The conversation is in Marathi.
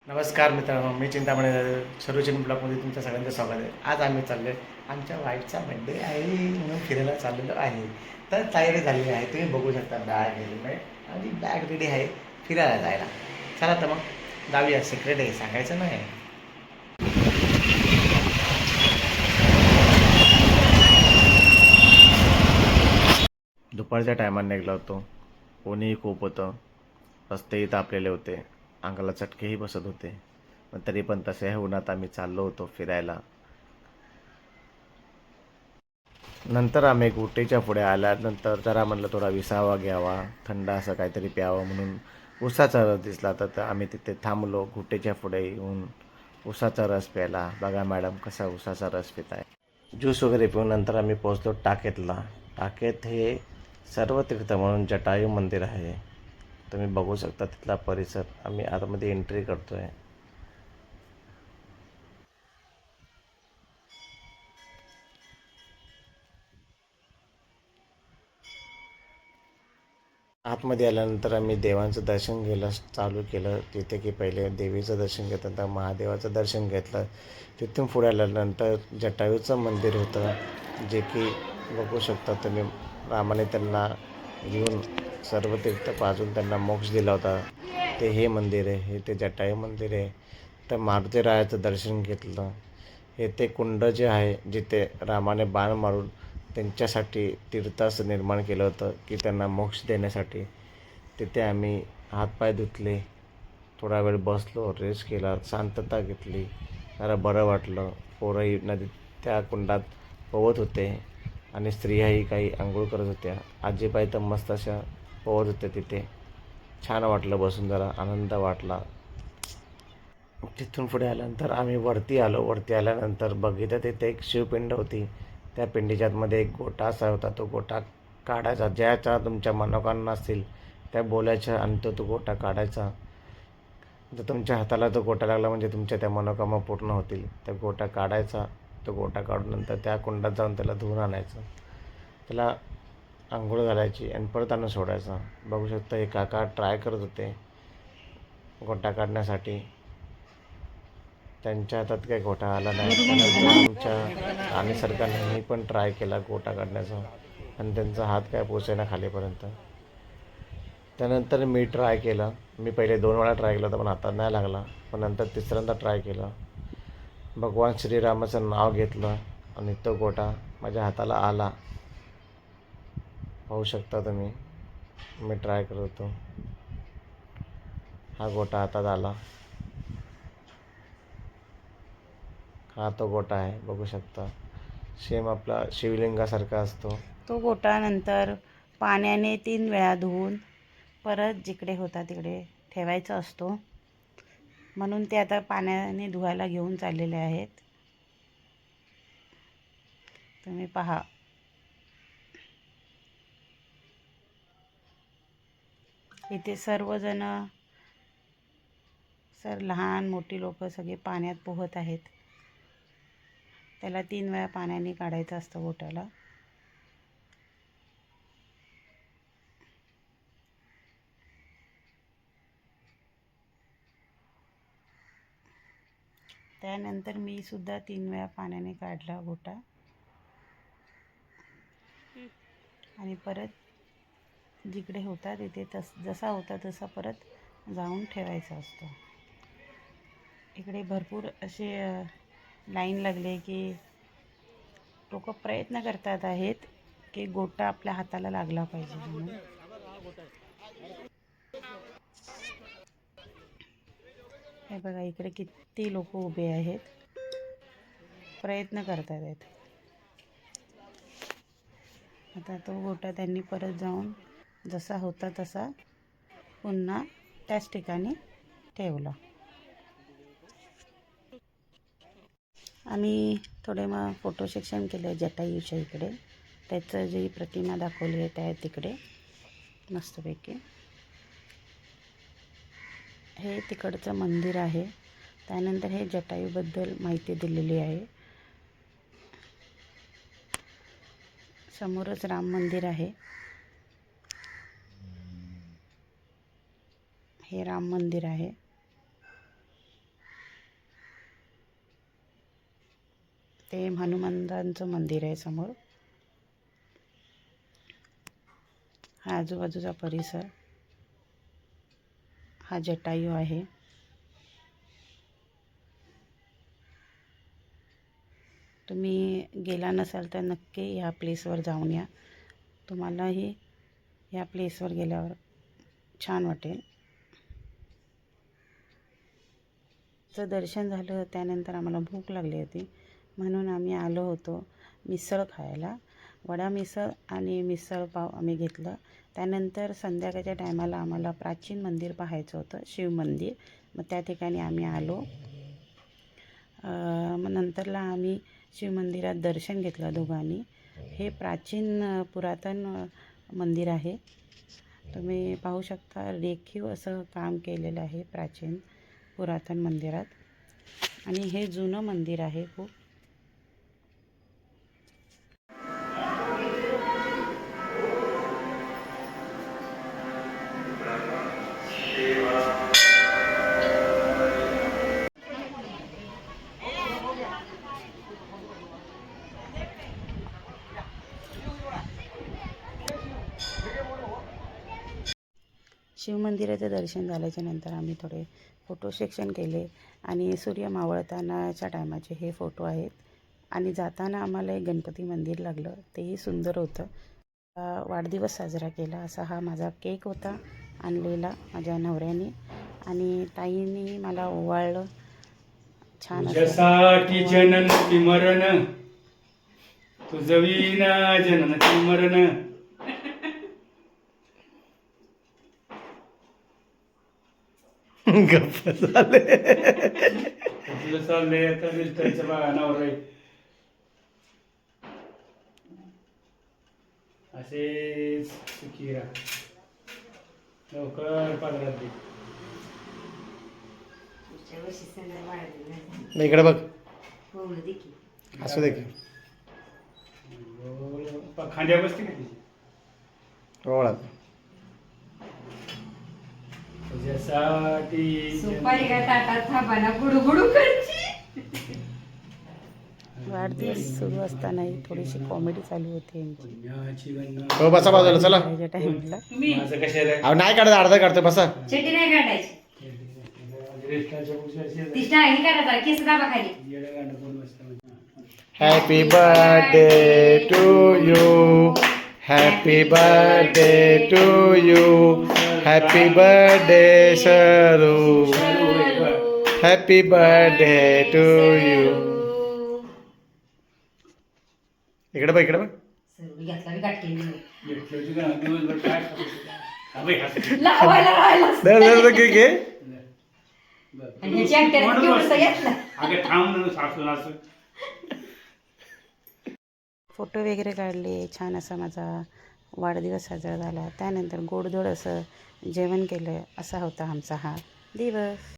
नमस्कार मित्रांनो, मी चिंतामणी सर्वजन ब्लॉगमध्ये तुमच्या सगळ्यांचं स्वागत आहे. आज आम्ही चाललो आहे, आमच्या वाईफचा बड्डे आहे म्हणून फिरायला चाललेलो आहे. तर तयारी झालेली आहे, तुम्ही बघू शकता. बॅग हेल्मेट आणि बॅग रेडी आहे फिरायला जायला. चला तर मग जाऊया. सिक्रेट आहे, सांगायचं नाही. दुपारच्या टायमाला निघलो होतो. कोणीही खूप होतं, रस्तेही तापलेले होते, अंगाला चटकेही बसत होते. पण तरी पण तसे उन्हात आम्ही चाललो होतो फिरायला. नंतर आम्ही गुटेच्या पुढे आल्यानंतर जरा म्हटलं थोडा विसावा घ्यावा, थंड असं काहीतरी प्यावं म्हणून उसाचा रस दिसला. तर आम्ही तिथे थांबलो. गुटेच्या पुढे येऊन उसाचा रस प्यायला. बघा मॅडम कसा उसाचा रस पिताय. ज्यूस वगैरे पिऊन नंतर आम्ही पोहोचलो टाकेतला. टाकेत हे सर्वतीर्थ म्हणून जटायू मंदिर आहे. तुम्ही बघू शकता तिथला परिसर. आम्ही आतमध्ये एंट्री करतोय. आतमध्ये आल्यानंतर आम्ही देवांचं दर्शन घ्यायला चालू केलं. तिथे की पहिले देवीचं दर्शन घेतलं, नंतर महादेवाचं दर्शन घेतलं. तिथून पुढे आल्यानंतर जटायूचं मंदिर होतं, जे की बघू शकता तुम्ही. रामाने त्यांना घेऊन सर्व तीर्थ पाजून त्यांना मोक्ष दिला होता. ते हे मंदिर आहे, हे ते जटायू मंदिर आहे. तर मारुतीरायाचं दर्शन घेतलं. हे ते कुंड जे आहे, जिथे रामाने बाण मारून त्यांच्यासाठी तीर्थाचं निर्माण केलं होतं की त्यांना मोक्ष देण्यासाठी. तिथे आम्ही हातपाय धुतले, थोडा वेळ बसलो, रेस्ट केला, शांतता घेतली, जरा बरं वाटलं. पोरंही नदीत त्या कुंडात पोहत होते आणि स्त्रियाही काही आंघोळ करत होत्या. आजीबाई तर मस्त अशा पोहत होत्या तिथे. छान वाटलं बसून, जरा आनंद वाटला. तिथून पुढे आल्यानंतर आम्ही वरती आलो. वरती आल्यानंतर बघितलं तिथे एक शिवपिंड होती. त्या पिंडीच्या आतमध्ये एक गोटा असा होता. तो गोटा काढायचा, ज्याच्या तुमच्या मनोकामना असतील त्या बोलायच्या आणि तो गोटा काढायचा. जर तुमच्या हाताला तो गोटा लागला म्हणजे तुमच्या त्या मनोकामना पूर्ण होतील. त्या गोटा काढायचा. तो गोटा काढून नंतर त्या कुंडात जाऊन त्याला धुवून आणायचं. त्याला आंघोळ घालायची आणि परत आणून सोडायचा. बघू शकता हे काका ट्राय करत होते गोटा काढण्यासाठी. त्यांच्या हातात काही गोटा आला नाही. त्यानंतर आमच्या राणीसारख्यांनी मी पण ट्राय केला गोटा काढण्याचा, आणि त्यांचा हात काय पोचेना खालीपर्यंत. त्यानंतर मी ट्राय केलं. मी पहिले 2 वेळा ट्राय केला होता, पण हातात नाही लागला. पण नंतर तिसऱ्यांदा ट्राय केलं. भगवान श्रीरामाचं नाव घेतलं आणि तो गोटा माझ्या हाताला आला. पाहू शकता तुम्ही. मी ट्राय करत होतो. हा गोटा हातात आला. हा तो गोटा आहे, बघू शकता. सेम आपला शिवलिंगासारखा असतो. तो गोटा नंतर पाण्याने 3 वेळा धुवून परत जिकडे होता तिकडे ठेवायचा असतो. म्हणून ते आता पाण्याने धुवायला घेऊन चाललेले आहेत. तुम्ही पहा. इथे सर्वजण, लहान मोठी लोक सगळे पाण्यात पोहत आहेत. त्याला 3 वेळा पाण्याने काढायचं असतं गोट्याला. त्यानंतर मी सुद्धा 3 वेळा पाण्याने काढला गोटा आणि परत जिकडे होता तिथे जसा होता तसा परत जाऊन ठेवायचा असतो. इकडे भरपूर असे लाईन लागले की लोक प्रयत्न करतात आहेत की गोटा आपल्या हाताला लागला पाहिजे म्हणून. हे बघा इकडे किती लोक उभे आहेत, प्रयत्न करतात आहेत. आता तो गोटा त्यांनी परत जाऊन जसा होता तसा पुन्हा त्याच ठिकाणी ठेवला. आम्ही थोडे मग फोटो सेक्शन केले जटायूच्या इकडे. त्याचं जी प्रतिमा दाखवली आहे त्या तिकडे मस्तपैकी. हे तिकडचं मंदिर आहे. त्यानंतर हे जटायूबद्दल माहिती दिलेली आहे. समोरच राम मंदिर आहे. हे राम मंदिर आहे. सेम हनुमंतांचं मंदिर आहे समोर. हा आजूबाजूचा परिसर, हा जटायू आहे. तुम्ही गेला नसाल तर नक्की ह्या प्लेसवर जाऊन या. तुम्हालाही ह्या प्लेसवर गेल्यावर छान वाटेल. चं दर्शन झालं त्यानंतर आम्हाला भूक लागली होती, म्हणून आम्ही आलो होतो मिसळ खायला. वडा मिसळ आणि मिसळ पाव आम्ही घेतलं. त्यानंतर संध्याकाळच्या टायमाला आम्हाला प्राचीन मंदिर पाहायचं होतं, शिव मंदिर. मग त्या ठिकाणी आम्ही आलो. मग नंतरला आम्ही शिव मंदिरात दर्शन घेतलं दोघांनी. हे प्राचीन पुरातन मंदिर आहे. तुम्ही पाहू शकता, रेखीव असं काम केलेलं आहे प्राचीन पुरातन मंदिरात. आणि हे जुनं मंदिर आहे खूप. शिवमंदिराचं दर्शन झाल्याच्या नंतर आम्ही थोडे फोटो सेक्शन केले आणि सूर्य मावळतानाच्या टायमाचे हे फोटो आहेत. आणि जाताना आम्हाला एक गणपती मंदिर लागलं, तेही सुंदर होतं. वाढदिवस साजरा केला. असा हा माझा केक होता आणलेला माझ्या नवऱ्याने, आणि ताईंनी मला ओवाळलं छान तुझ्यासाठी जनन ती मरण, तुझं विना जनन ती मरण. गप्प झाले. तुझं चाललंय आता मिस्टरचं बघा नवरा आहे. असेच सुखी राहा. लवकर पगारात दे. इकडे बघ, असू दे की. खांद्या बसते का तिची? ओळख. तुझ्यासाठी सुपारी का ताटात थांबाना गुडगुडू करची. वाढदिवस सुरू असतानाही थोडीशी कॉमेडी चालू होती यांची. पुण्याची गंगा. हो बसा बाजूला, चला. त्याच्या टाईमला माझं कशाला अहो नाही काढत, अर्धा काढतो, बसा. चेटी नाही काढायची. रेस्टाच्या पुढच्या ती स्टाईल काढायचा केस दाबा खाली. येडं गाणं कोण बसतं म्हणजे. Happy birthday to you, happy birthday to you, happy birthday Saru, happy birthday to you. इकडे बघ, इकडे बघ. सरू घेतला मी गाठी. एकट्याची गाणं दिवसभर काय करायचं? अबे, हसू. लावायला राहिला. घे घे. बरं. आणि ह्याची अंगठ्याने म्हणून केवढंसं बसते. घेतलं. अगं थांब ना, सासून असं. फोटो वगैरे काढले. छान असा माझा वाढदिवस साजरा झाला. त्यानंतर गोडधोड असं जेवण केलं. असा होता आमचा हा दिवस.